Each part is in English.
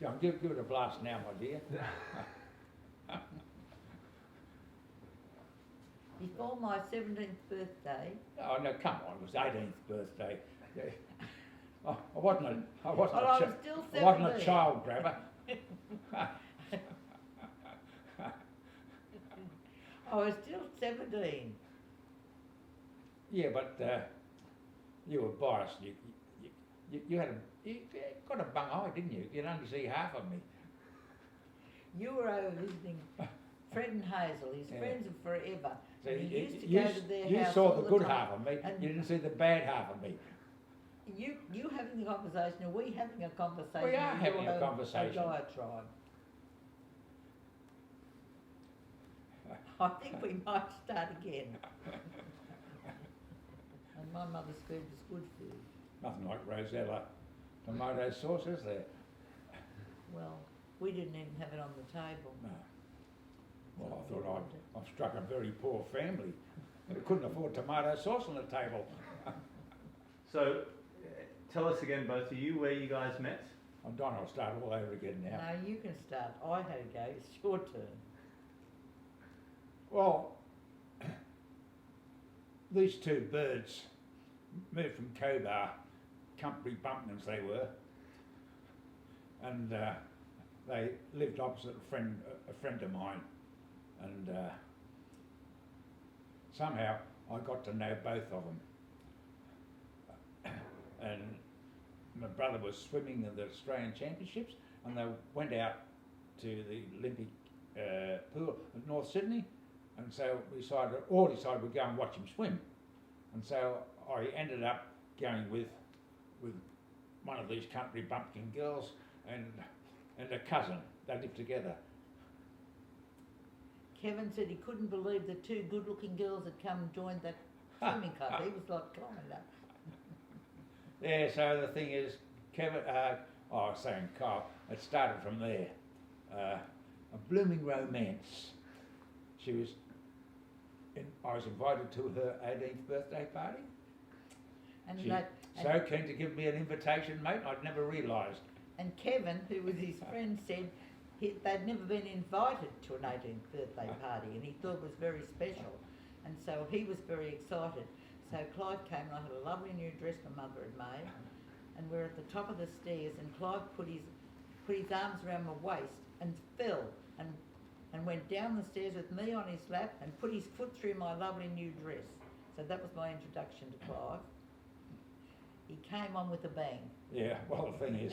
John, give it a blast now, my dear. Before my 17th birthday, Oh no, come on! It was 18th birthday. Yeah. I wasn't a well, I was still 17. I wasn't a child grabber. I was still 17. Yeah, but you were biased. You got a bung eye, didn't you? You'd only see half of me. You were over visiting Fred and Hazel, his friends of forever. So and you used to you, go to their you house saw all the good time. half of me. And You didn't see the bad half of me. You having the conversation, are we having a conversation? We are having a conversation. A diatribe. I think we might start again. And my mother's food was good food. Nothing like Rosella tomato sauce, is there? Well, we didn't even have it on the table. No. Well, I thought I've struck a very poor family. They couldn't afford tomato sauce on the table. So, tell us again, both of you, where you guys met. I'm done. I'll start all over again now. No, you can start. I had a go. It's your turn. Well, these two birds moved from Cobar, country bumpkins they were, and they lived opposite a friend of mine, and somehow I got to know both of them. And my brother was swimming in the Australian Championships, and they went out to the Olympic pool at North Sydney, and so we decided we'd go and watch him swim. And so I ended up going with one of these country bumpkin girls and a cousin. They lived together. Kevin said he couldn't believe the two good-looking girls had come and joined that swimming club. He was like climbing up. Yeah, so the thing is, Kevin, I was saying Kyle, it started from there. A blooming romance. I was invited to her 18th birthday party. And She so keen to give me an invitation, mate, I'd never realised. And Kevin, who was his friend, said they'd never been invited to an 18th birthday party, and he thought it was very special. And so he was very excited. So Clive came, and I had a lovely new dress my mother had made, and we're at the top of the stairs, and Clive put his arms around my waist and fell and went down the stairs with me on his lap and put his foot through my lovely new dress. So that was my introduction to Clive. He came on with a bang. Yeah, well, the thing is,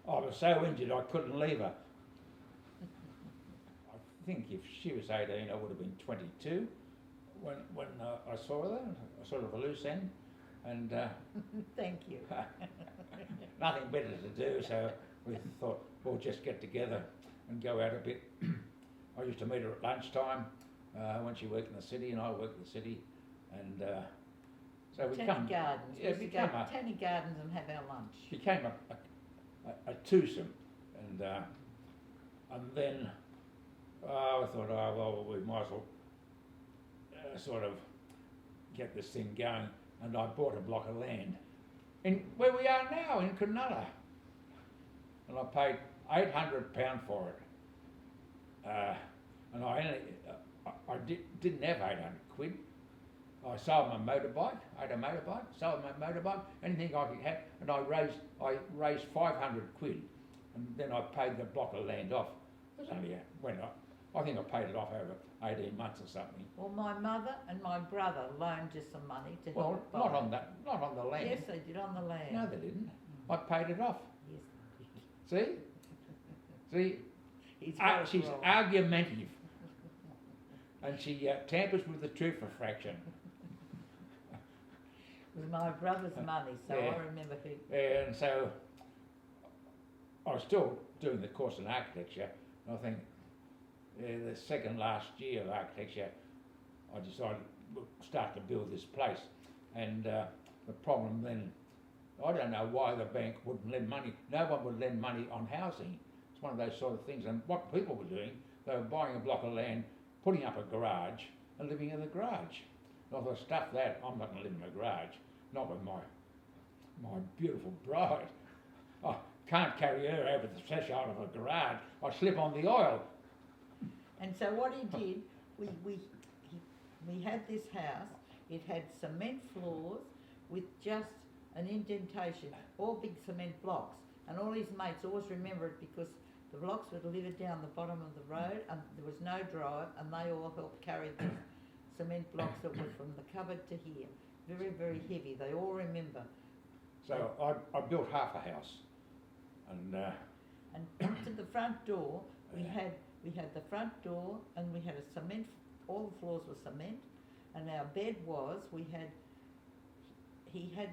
I was so injured I couldn't leave her. I think if she was 18, I would have been 22 when I saw her, sort of a loose end, and Thank you. nothing better to do, so we thought we'll just get together and go out a bit. I used to meet her at lunchtime when she worked in the city and I worked in the city, and so we Tanny Gardens. Yeah, We used to go became to Tanny Gardens and have our lunch. became a twosome, and then I thought, oh well, we might as well sort of get this thing going, and I bought a block of land in where we are now in Cronulla, and I paid £800 for it, and I didn't have 800 quid. I sold my motorbike. I had a motorbike. Sold my motorbike. Anything I could have, and I raised 500 quid, and then I paid the block of land off. It was only I think I paid it off over 18 months or something. Well, my mother and my brother loaned us some money to Well, help buy. not on the land. Yes, they did on the land. No, they didn't. I paid it off. Yes, See, he's got she's it wrong. argumentative, and she tampers with the truth a fraction. It was my brother's money, so Yeah. I remember who. And so I was still doing the course in architecture, and I think the second last year of architecture, I decided we'll start to build this place. And the problem then, I don't know why the bank wouldn't lend money. No one would lend money on housing. It's one of those sort of things. And what people were doing, they were buying a block of land, putting up a garage, and living in the garage. And I thought, stuff that, I'm not going to live in a garage, not with my beautiful bride. Oh, can't carry her over the threshold of a garage. I slip on the oil. And so what he did, we had this house. It had cement floors with just an indentation, all big cement blocks. And all his mates always remember it because the blocks were delivered down the bottom of the road and there was no drive, and they all helped carry the cement blocks that were from the cupboard to here. Very, very heavy. They all remember. So I built half a house. And up to the front door, we had the front door, and we had a cement. All the floors were cement, and our bed was. He had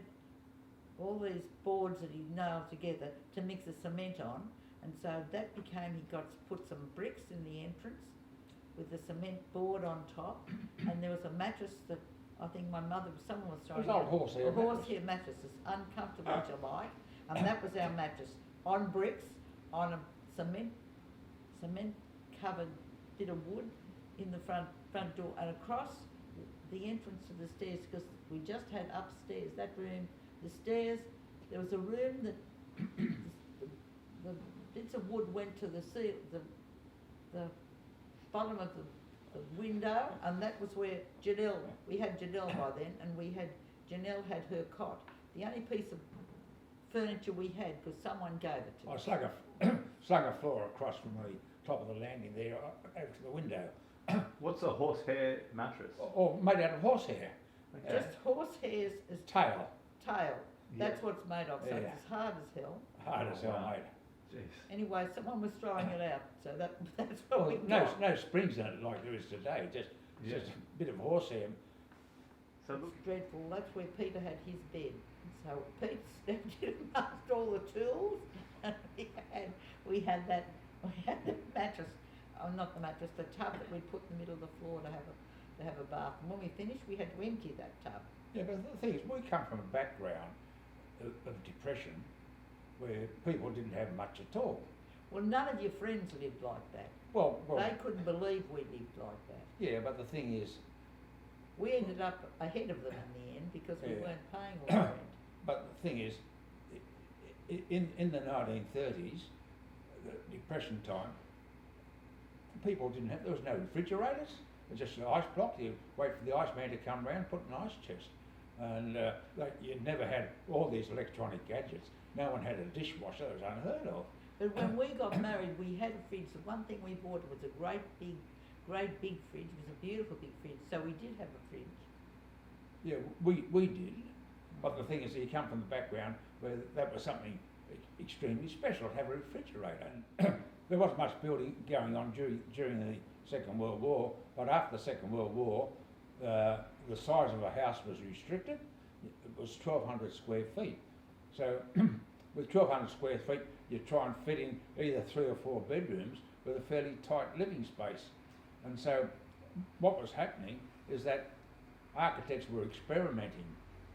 all these boards that he nailed together to mix the cement on, and so that became. He got to put some bricks in the entrance with the cement board on top, and there was a mattress that I think someone was throwing. it was old horsehair. A horsehair mattress, as uncomfortable as you like, and that was our mattress on bricks, on a cement covered bit of wood in the front door, and across the entrance to the stairs, because we just had upstairs that room, the stairs. There was a room that the bits of wood went to the bottom of the window, and that was where we had Janelle by then, and Janelle had her cot. The only piece of furniture we had, because someone gave it to us. I slung a floor across from the top of the landing there over to the window. What's a horsehair mattress? Or made out of horsehair. Just horsehair's Tail. tail. That's Yeah. what it's made of, so Yeah. it's hard as hell. Hard as hell, Wow. mate. Jeez. Anyway, someone was throwing it out, so that's what we No, got. no springs in it like there is today. Just a bit of horsehair. So It's look, dreadful. That's where Peter had his bed. So Pete stepped in amongst all the tools, and we had that mattress. Oh, not the mattress, the tub that we put in the middle of the floor to have a bath. And when we finished, we had to empty that tub. Yeah, but the thing is, we come from a background of depression where people didn't have much at all. Well, none of your friends lived like that. Well, They couldn't believe we lived like that. yeah, but the thing is, We ended up ahead of them in the end because we Yeah. weren't paying all the rent. but the thing is, in the 1930s, the depression time, people didn't have. There was no refrigerators. It was just an ice block. You wait for the iceman to come round, put an ice chest, and you never had all these electronic gadgets. No one had a dishwasher. That was unheard of. But when we got married, we had a fridge. The one thing we bought was a great big fridge. It was a beautiful big fridge. So we did have a fridge. Yeah, we did. But the thing is, you come from the background where that was something extremely special to have a refrigerator. And there wasn't much building going on during the Second World War, but after the Second World War, the size of a house was restricted. It was 1,200 square feet. So with 1,200 square feet, you try and fit in either 3 or 4 bedrooms with a fairly tight living space. And so what was happening is that architects were experimenting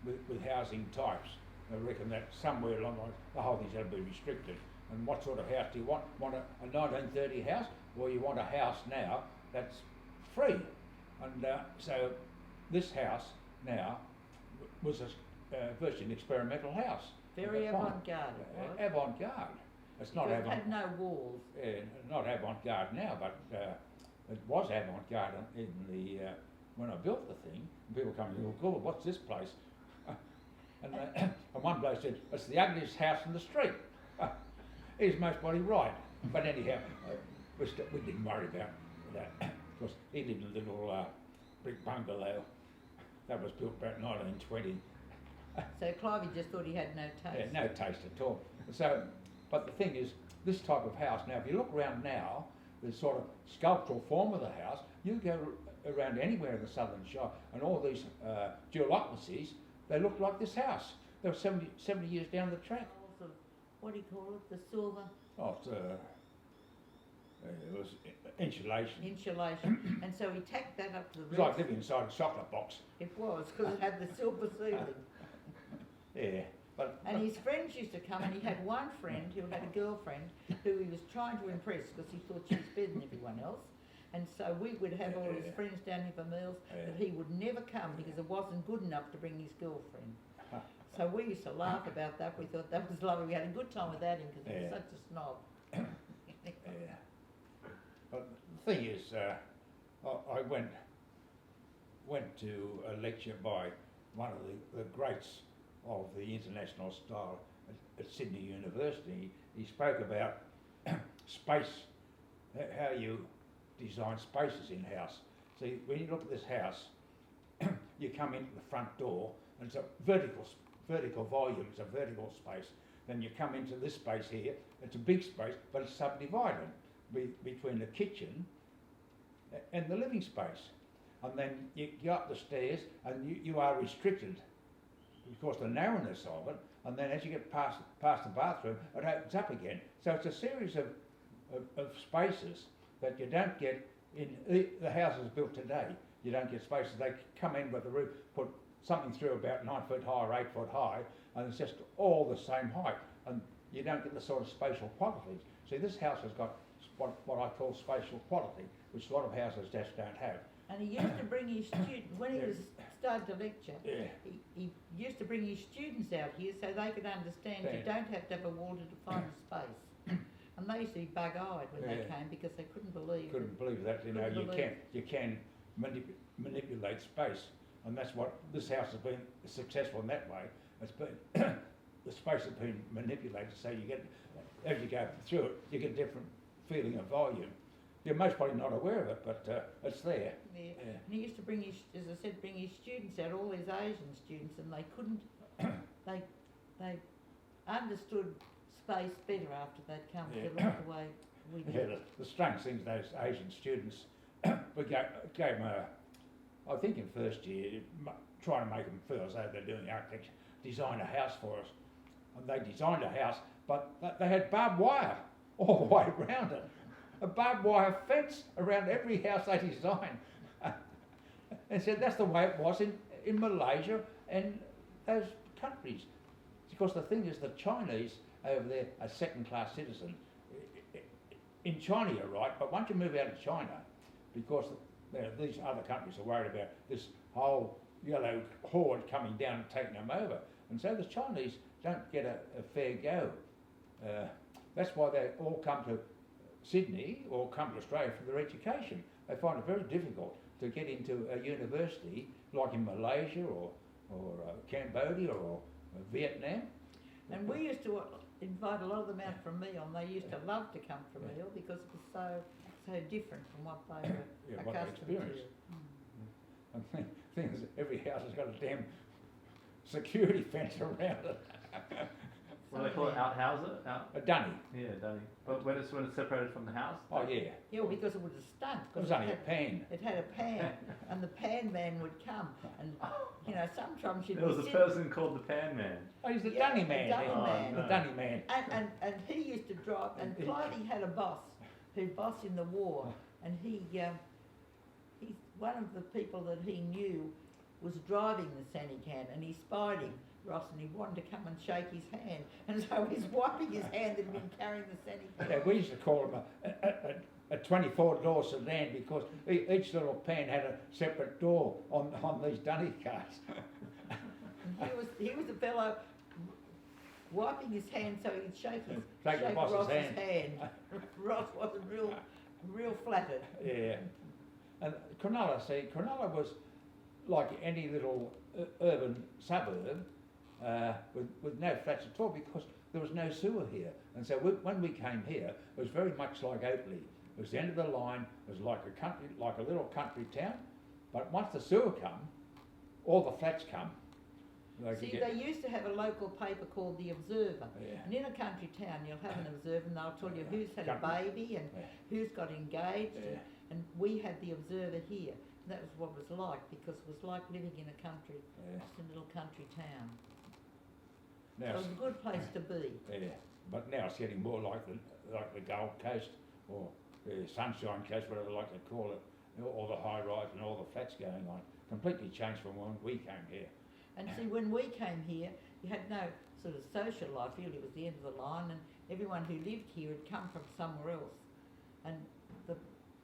with housing types. I reckon that somewhere along the line, the whole thing's going to be restricted. And what sort of house do you want? Want a 1930 house, or you want a house now that's free? And so this house now was virtually an experimental house. Very Fine. avant-garde it was. Avant-garde. It's not Because it avant. had no walls. Not avant-garde now, but it was avant-garde in the when I built the thing. And people come and go, "Oh, what's this place?" and one bloke said, "It's the ugliest house in the street." He's most probably right. But anyhow, we didn't worry about that because he lived in a little brick bungalow that was built about 1920. So Clive just thought he had no taste. Yeah, no taste at all. So, but the thing is, this type of house, now if you look around now, the sort of sculptural form of the house, you go around anywhere in the Southern Shire and all these duolocracies, they look like this house. They were 70 years down the track. Of, what do you call it? The silver Oh, it was insulation. insulation. And so he tacked that up to the It roof. was like living inside a chocolate box. It was, because it had the silver ceiling. Yeah, but And his friends used to come, and he had one friend who had a girlfriend who he was trying to impress because he thought she was better than everyone else. And so we would have all his Yeah. friends down here for meals, but he would never come because it wasn't good enough to bring his girlfriend. So we used to laugh about that. We thought that was lovely. We had a good time without him because he was such a snob. Yeah. But the thing is, I went to a lecture by one of the greats of the international style at Sydney University. He spoke about space, how you design spaces in house. See, when you look at this house, you come into the front door and it's a vertical volume, it's a vertical space. Then you come into this space here, it's a big space, but it's subdivided between the kitchen and the living space. And then you go up the stairs and you are restricted because the narrowness of it, and then as you get past the bathroom, it opens up again. So it's a series of spaces that you don't get in the houses built today. You don't get spaces. They come in with the roof, put something through about 9 foot high or 8 foot high, and it's just all the same height, and you don't get the sort of spatial qualities. See, this house has got what I call spatial quality, which a lot of houses just don't have. And he used to bring his students, when he was starting to lecture, he used to bring his students out here so they could understand you don't have to have a wall to define a space. And they used to be bug-eyed when they came because they couldn't believe That, you know, you can manipulate space, and that's what this house has been successful in that way. It's been the space has been manipulated, so you get, as you go through it, you get a different feeling of volume. You're most probably not aware of it, but it's there. Yeah. And he used to bring his, as I said, bring his students out, all these Asian students, and they couldn't, they understood space better after they'd come to like the way we did. Yeah, the strange things, those Asian students, we gave them I think in first year, trying to make them feel as though they're doing architecture, design a house for us. And they designed a house, but they had barbed wire all the way around it. A barbed wire fence around every house they designed. And said that's the way it was in Malaysia and those countries. Because the thing is, the Chinese over there are second-class citizens. In China you're right, but once you move out of China, because these other countries are worried about this whole yellow horde coming down and taking them over. And so the Chinese don't get a fair go. That's why they all come to Sydney or come to Australia for their education. They find it very difficult to get into a university like in Malaysia or Cambodia or Vietnam. And we used to invite a lot of them out for a meal, and they used to love to come for a meal because it was so different from what they were accustomed to. And the thing is, every house has got a damn security fence around it. What do they call it? Outhouser? A dunny. Yeah, dunny. But when it's separated from the house? Oh yeah. Yeah, well, because it would have stunk. It was only a pan. It had a pan, and the pan man would come, and you know sometimes you'd There was a person called the pan man. Oh, he's the dunny man. The dunny man. The dunny man. And he used to drive. And Clive had a boss who bossed in the war, and he's one of the people that he knew was driving the Sandy can, and he spied him. Ross, and he wanted to come and shake his hand, and so he's wiping his hand and been carrying the Sandy can. Yeah, we used to call him a 24-door sedan because each little pan had a separate door on these dunny cars. And he was a fellow wiping his hand so he'd shake the boss's Ross's hand. Ross wasn't real flattered. Yeah, and Cronulla was like any little urban suburb. With no flats at all because there was no sewer here. And so when we came here, it was very much like Oakley. It was the end of the line, it was like a little country town. But once the sewer come, all the flats come. They used to have a local paper called The Observer. Yeah. And in a country town, you'll have an observer and they'll tell you who's had a baby and who's got engaged. Yeah. And we had The Observer here. And that was what it was like, because it was like living in a country, just a little country town. Now so it was a good place to be. Yeah, but now it's getting more like the Gold Coast or the Sunshine Coast, whatever they like to call it, all the high rise and all the flats going on. Completely changed from when we came here. And see, when we came here, you had no sort of social life, really. It was the end of the line, and everyone who lived here had come from somewhere else. And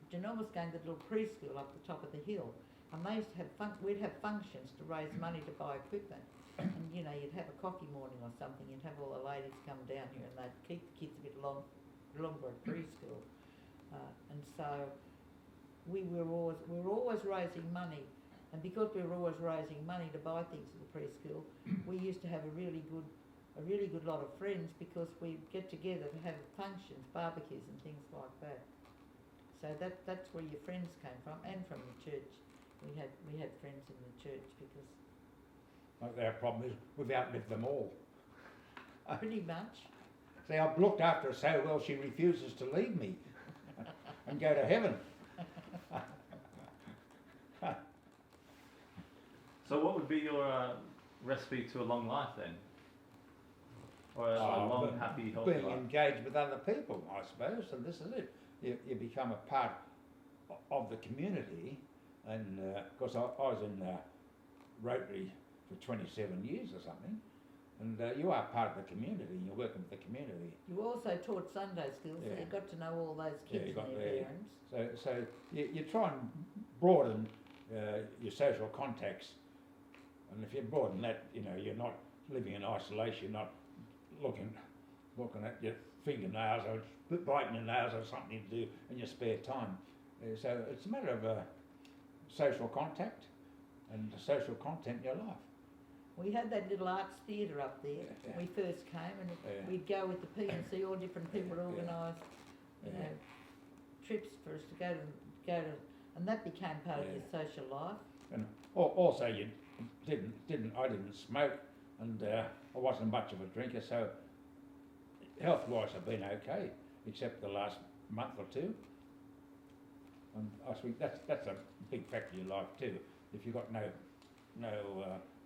Janelle was going to the little preschool up the top of the hill, and they used to have we'd have functions to raise money to buy equipment. and you know, you'd have a coffee morning or something, you'd have all the ladies come down here and they'd keep the kids a bit longer at preschool. And so we were always raising money, and because we were always raising money to buy things for the preschool, we used to have a really good lot of friends, because we'd get together to have functions, barbecues and things like that. So that's where your friends came from, and from the church. We had friends in the church because Our problem is we've outlived them all. pretty much. See, I've looked after her so well she refuses to leave me and go to heaven. So what would be your recipe to a long life then? Or a long, happy, healthy Being life? engaged with other people, I suppose, and this is it. You become a part of the community, and of course I was in Rotary for 27 years or something, and you are part of the community, you're working with the community. You also taught Sunday school, so Yeah. you got to know all those kids you got and their parents. So you try and broaden your social contacts, and if you broaden that, you know, you're not living in isolation, not looking at your fingernails or biting your nails or something to do in your spare time. So it's a matter of social contact and social content in your life. We had that little arts theatre up there Yeah. when we first came, and Yeah. we'd go with the P&C, all different people Yeah. organised, you Yeah. know, trips for us to go to, and that became part of Yeah. your social life. And also you I didn't smoke, and I wasn't much of a drinker, so health-wise I've been okay, except the last month or two. And I think that's a big factor in your life too. If you've got no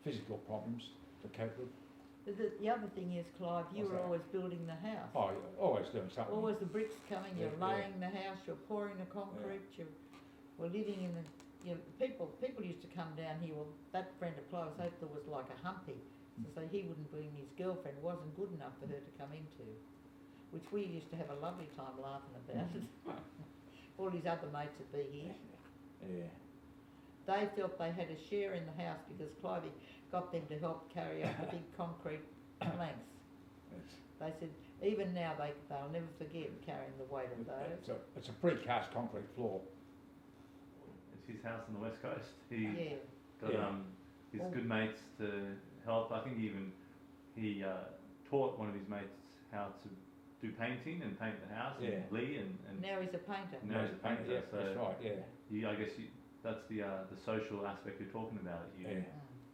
physical problems to cope with. But the other thing is, Clive, you What's were that? always building the house. Oh, you're always doing something. Always the bricks coming, you're Yeah, yeah. laying the house, you're pouring the concrete, you were living in the, you know, people used to come down here. Well, that friend of Clive's Oakville was like a humpy, so he wouldn't bring his girlfriend, wasn't good enough for her to come into, which we used to have a lovely time laughing about it. All his other mates would be here. Yeah. They felt they had a share in the house because Clive got them to help carry up the big concrete planks. They said even now they'll never forget carrying the weight of those. It's a precast concrete floor. It's his house on the west coast. He Yeah. got Yeah. his Oh. good mates to help. I think he taught one of his mates how to do painting and paint the house. Yeah. And Lee and Now he's a painter. now he's a painter. Yeah, So that's right, yeah. I guess that's the social aspect you're talking about. You Yeah.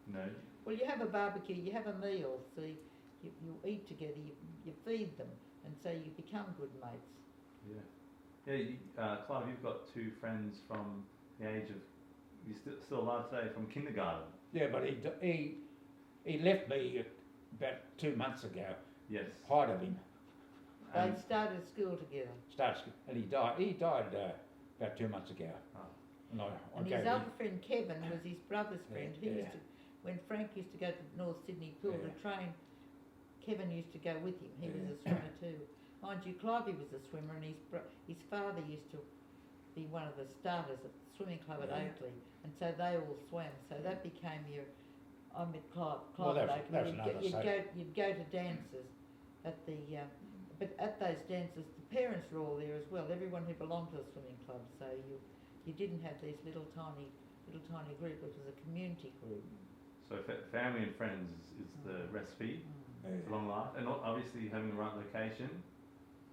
know. Well, you have a barbecue, you have a meal, so you eat together, you feed them, and so you become good mates. Yeah. Yeah. Clive, you've got two friends from the age of you're still alive today from kindergarten. Yeah, but he left me about 2 months ago. Yes. Part of him They started school together. and he died. He died about 2 months ago. Oh. And I And gave his him. other friend Kevin was his brother's friend. He Yeah. used to, when Frank used to go to North Sydney Pool Yeah. to train, Kevin used to go with him. He was Yeah. a swimmer too. Mind you, Clive was a swimmer, and his father used to be one of the starters at the swimming club at Yeah. Oakley, and so they all swam. So that became your. I met Clive Well, at that was Oakley. another You'd go to dances at the. But at those dances, the parents were all there as well. Everyone who belonged to the swimming club. So you didn't have these little tiny group. It was a community group. So family and friends is the recipe for long life, and obviously having the right location,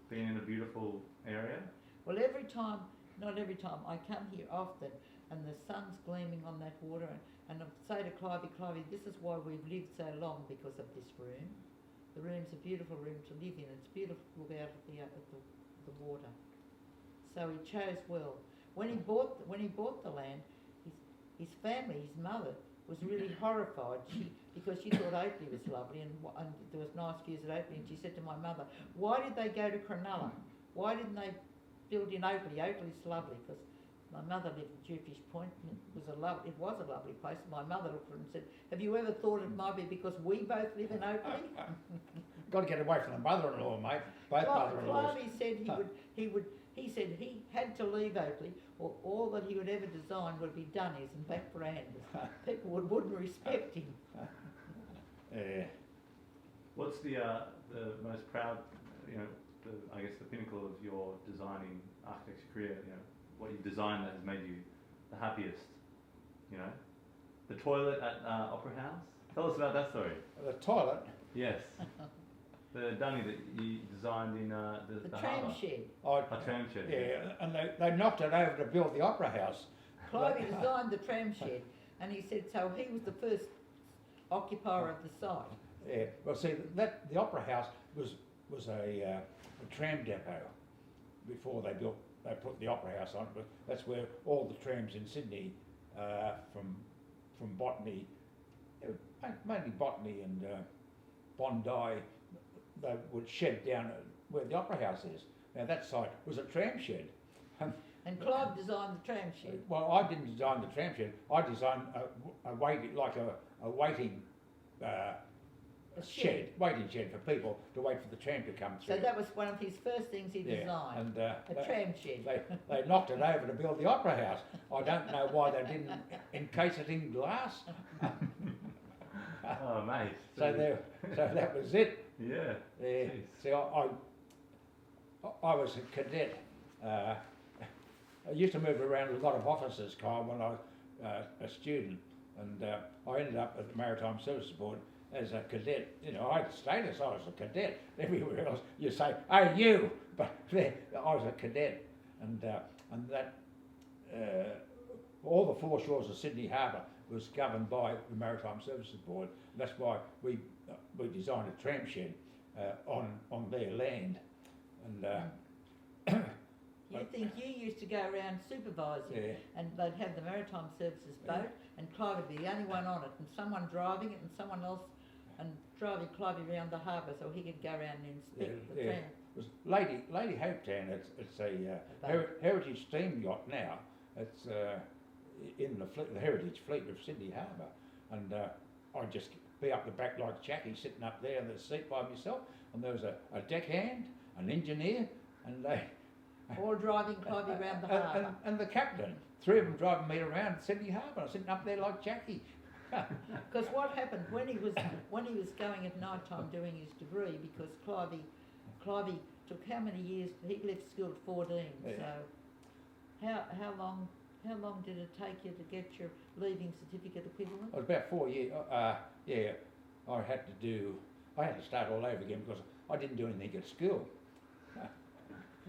being in a beautiful area. Well, not every time, I come here often, and the sun's gleaming on that water, and I say to Clivey, this is why we've lived so long, because of this room. The room's a beautiful room to live in. It's beautiful to look out at the water. So he chose well. When he bought the land, his family, his mother, was really horrified. Because she thought Oakley was lovely, and there was nice views at Oakley, and she said to my mother, "Why did they go to Cronulla? Why didn't they build in Oakley? Oakley's lovely." Because my mother lived at Jewfish Point, and it was a lovely place. My mother looked at it and said, "Have you ever thought it might be because we both live in Oakley?" Got to get away from the mother-in-law, mate. Both mother-in-laws. He said he had to leave Oakley, or all that he would ever design would be Dunnies and back verandas. People wouldn't respect him. What's the most proud, I guess the pinnacle of your designing architecture career, what you've designed that has made you the happiest, The toilet at Opera House? Tell us about that story. The toilet? Yes. The dummy that you designed in the tram harbour. shed. A tram shed. Yeah, and they knocked it over to build the Opera House. Clive designed the tram shed, and he said so he was the first occupier of the site. Yeah, well, see, the Opera House was a tram depot before they put the Opera House on. But that's where all the trams in Sydney, from Botany, mainly Botany and Bondi, they would shed down where the Opera House is. Now that site was a tram shed. And Clive designed the tram shed. Well, I didn't design the tram shed. I designed a waiting waiting shed for people to wait for the tram to come through. So that was one of his first things he designed, and, a tram shed. They knocked it over to build the Opera House. I don't know why they didn't encase it in glass. Oh, mate. So that was it. Yeah. See, I was a cadet. I used to move around a lot of offices, Kyle, when I was a student, and I ended up at the Maritime Services Board as a cadet. I had status. I was a cadet. Everywhere else, you say, "Hey, you," but there, I was a cadet, and that all the four shores of Sydney Harbour was governed by the Maritime Services Board. That's why we designed a tram shed on their land, and. You think you used to go around supervising, and they'd have the Maritime Services boat, and Clive would be the only one on it, and someone driving it, and someone else, and driving Clive around the harbour so he could go around and inspect the tram. It was Lady Hopetown. It's a heritage steam yacht now. It's in the heritage fleet of Sydney Harbour, and I'd just be up the back like Jackie, sitting up there in the seat by myself, and there was a deckhand, an engineer, and they. All driving Clive around the harbour. And the captain, three of them driving me around Sydney Harbour, sitting up there like Jackie. Because what happened when he was going at night time doing his degree, because Clivey took how many years? He left school at 14. Yeah. So how long did it take you to get your leaving certificate equivalent? It was about 4 years. Yeah, I had to start all over again because I didn't do anything at school.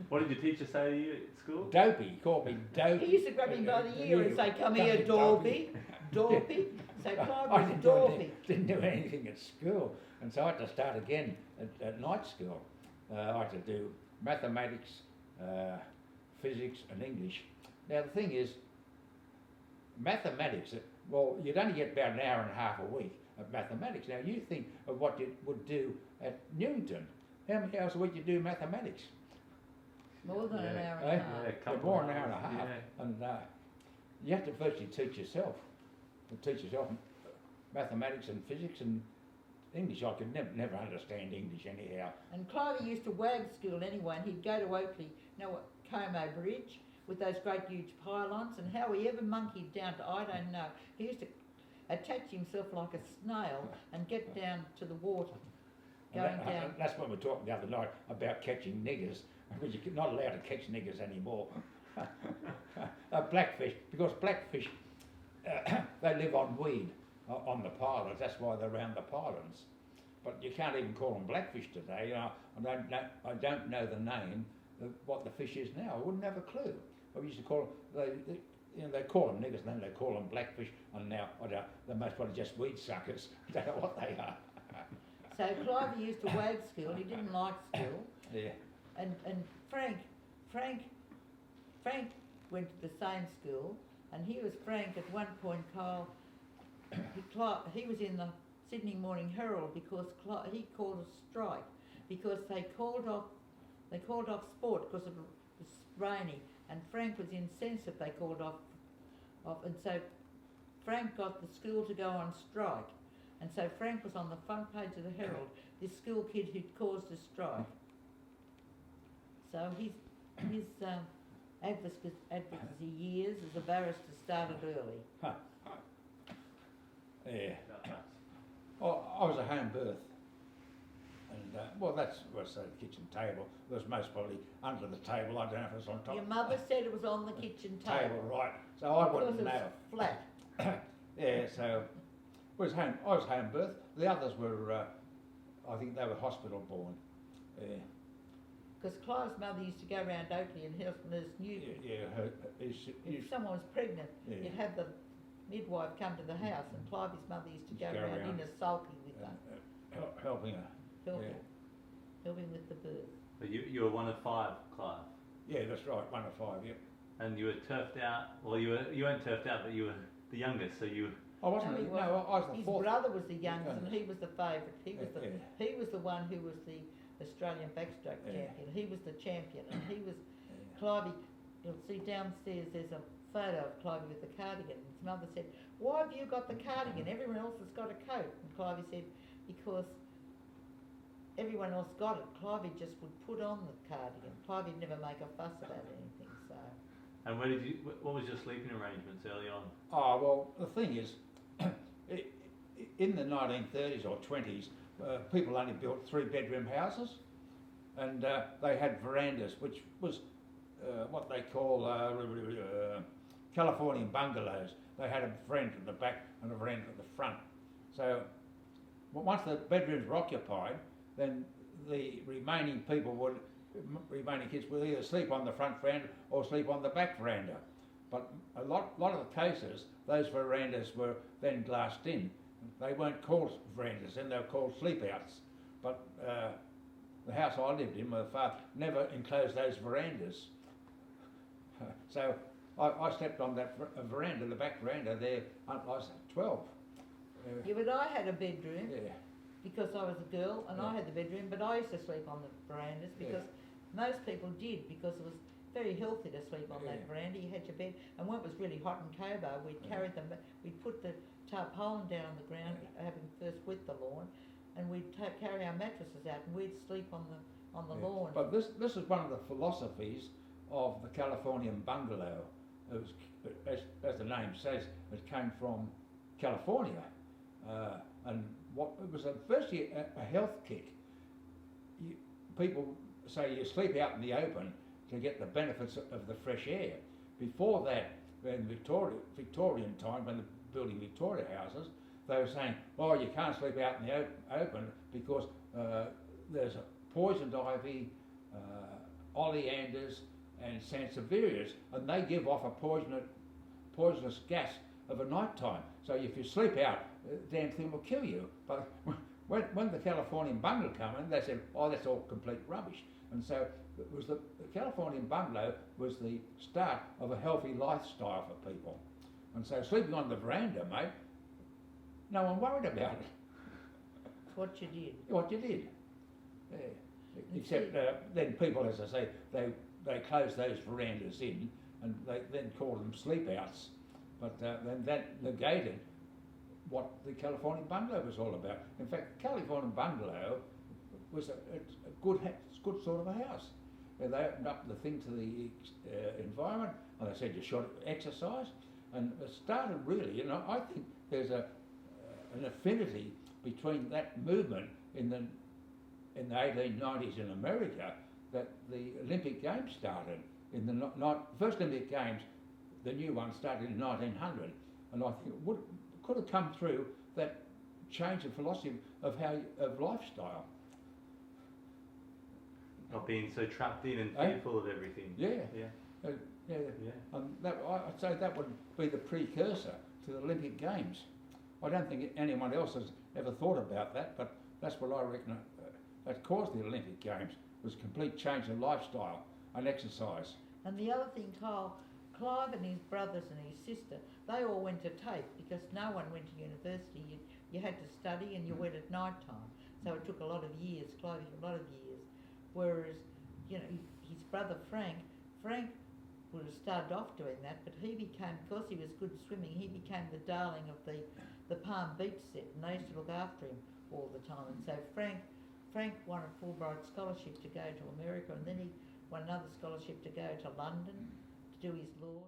What did your teacher say to you at school? Dopey. He called me Dopey. He used to grab him by the ear and say, "Come here, Dorpy." Dorpy. So Clive was Dorpy. Didn't do anything at school. And so I had to start again at night school. I had to do mathematics, physics and English. Now the thing is, mathematics, you'd only get about an hour and a half a week of mathematics. Now you think of what you would do at Newington. How many hours a week you do mathematics? More than an hour and a half. More than an hour and a half. Yeah. And you have to virtually teach yourself mathematics and physics and English. I could never understand English anyhow. And Clive used to wag school anyway, and he'd go to Oakley, Como Bridge, with those great huge pylons, and how he ever monkeyed down to, I don't know. He used to attach himself like a snail and get down to the water, down. That's what we were talking the other night about catching niggers. Because you're not allowed to catch niggers anymore. Blackfish, because blackfish, they live on weed on the pylons. That's why they're around the pylons. But you can't even call them blackfish today. I don't know the name of what the fish is now. I wouldn't have a clue. I used to call them, they call them niggers, and then they call them blackfish, and now they're most probably just weed suckers. I don't know what they are. So Clive used to wag school. He didn't like school. Yeah. And Frank went to the same school, and he was Frank at one point. Kyle, he was in the Sydney Morning Herald because he called a strike because they called off sport because it was rainy, and Frank was incensed they called off, and so Frank got the school to go on strike, and so Frank was on the front page of the Herald, this school kid who'd caused a strike. So his advocacy years as a barrister started early. Yeah. I was a home birth. And, well, that's what's the kitchen table. It was most probably under the table. I don't know if it was on top. Your mother said it was on the kitchen table. Right. So I wouldn't Because know. it's flat. Yeah, so I was home birth. The others were, I think they were hospital born. Yeah. Because Clive's mother used to go around Oakley and help nurse Newton. If someone was pregnant, you'd have the midwife come to the house, and Clive's mother used to go around in a sulky with her, helping her. helping with the birth. But you were one of 5, Clive. Yeah, that's right, 1 of 5. Yep. And you were turfed out. Well, you weren't turfed out, but you were the youngest. So you. I wasn't. No, he I was the His 4th. brother was the youngest, and he was the favourite. He was the one who was the Australian backstroke champion. He was the champion, and he was Clive. You'll see downstairs. There's a photo of Clive with the cardigan. His mother said, "Why have you got the cardigan? Everyone else has got a coat." And Clive said, "Because everyone else got it. Clive just would put on the cardigan. Clive would never make a fuss about anything." So. And what was your sleeping arrangements early on? Oh, well, the thing is, in the 1930s or 20s, people only built 3-bedroom houses, and they had verandas, which was what they call Californian bungalows. They had a veranda at the back and a veranda at the front. So once the bedrooms were occupied, then the remaining kids would either sleep on the front veranda or sleep on the back veranda. But a lot of the cases, those verandas were then glassed in. They weren't called verandas then, they were called sleep-outs. But the house I lived in, my father never enclosed those verandas. So I slept on that veranda, the back veranda there, until I was 12. Yeah, but I had a bedroom. Yeah. Because I was a girl and I had the bedroom, but I used to sleep on the verandas because most people did, because it was very healthy to sleep on that veranda. You had your bed, and when it was really hot in Cobar, we'd carry them, we'd put the tarpaulin down on the ground, having first wet the lawn, and we'd carry our mattresses out and we'd sleep on the lawn. But this is one of the philosophies of the Californian bungalow. It was, as the name says, it came from California, and it was firstly a health kick. People say you sleep out in the open to get the benefits of the fresh air. Before that, in Victorian time, when they're building Victoria houses, they were saying, "Oh, you can't sleep out in the open because there's a poisoned ivy, oleanders, and sansevierias, and they give off a poisonous gas of a night time. So if you sleep out, the damn thing will kill you." But when the Californian bungalow came in, they said, "Oh, that's all complete rubbish." And so it was the Californian bungalow was the start of a healthy lifestyle for people. And so sleeping on the veranda, mate, no one worried about it. It's what you did. What you did. Yeah. Except then people, as I say, they closed those verandas in, and they then called them sleep-outs. But then that negated what the Californian bungalow was all about. In fact, the Californian bungalow was a good sort of a house. They opened up the thing to the environment, and they said you should exercise. And it started really, I think there's an affinity between that movement in the 1890s in America, that the Olympic Games started. In the first Olympic Games, the new one started in 1900, and I think it could have come through that change of philosophy of lifestyle. Not being so trapped in and fearful of everything. Yeah. Yeah. And I'd say that would be the precursor to the Olympic Games. I don't think anyone else has ever thought about that, but that's what I reckon that caused the Olympic Games, was a complete change of lifestyle and exercise. And the other thing, Clive and his brothers and his sister, they all went to TAFE because no one went to university. You had to study and you went at night time. So it took a lot of years, Clive, a lot of years. Whereas, his brother Frank would have started off doing that, but he became, because he was good swimming, he became the darling of the Palm Beach set, and they used to look after him all the time. And so Frank won a Fulbright scholarship to go to America, and then he won another scholarship to go to London to do his law.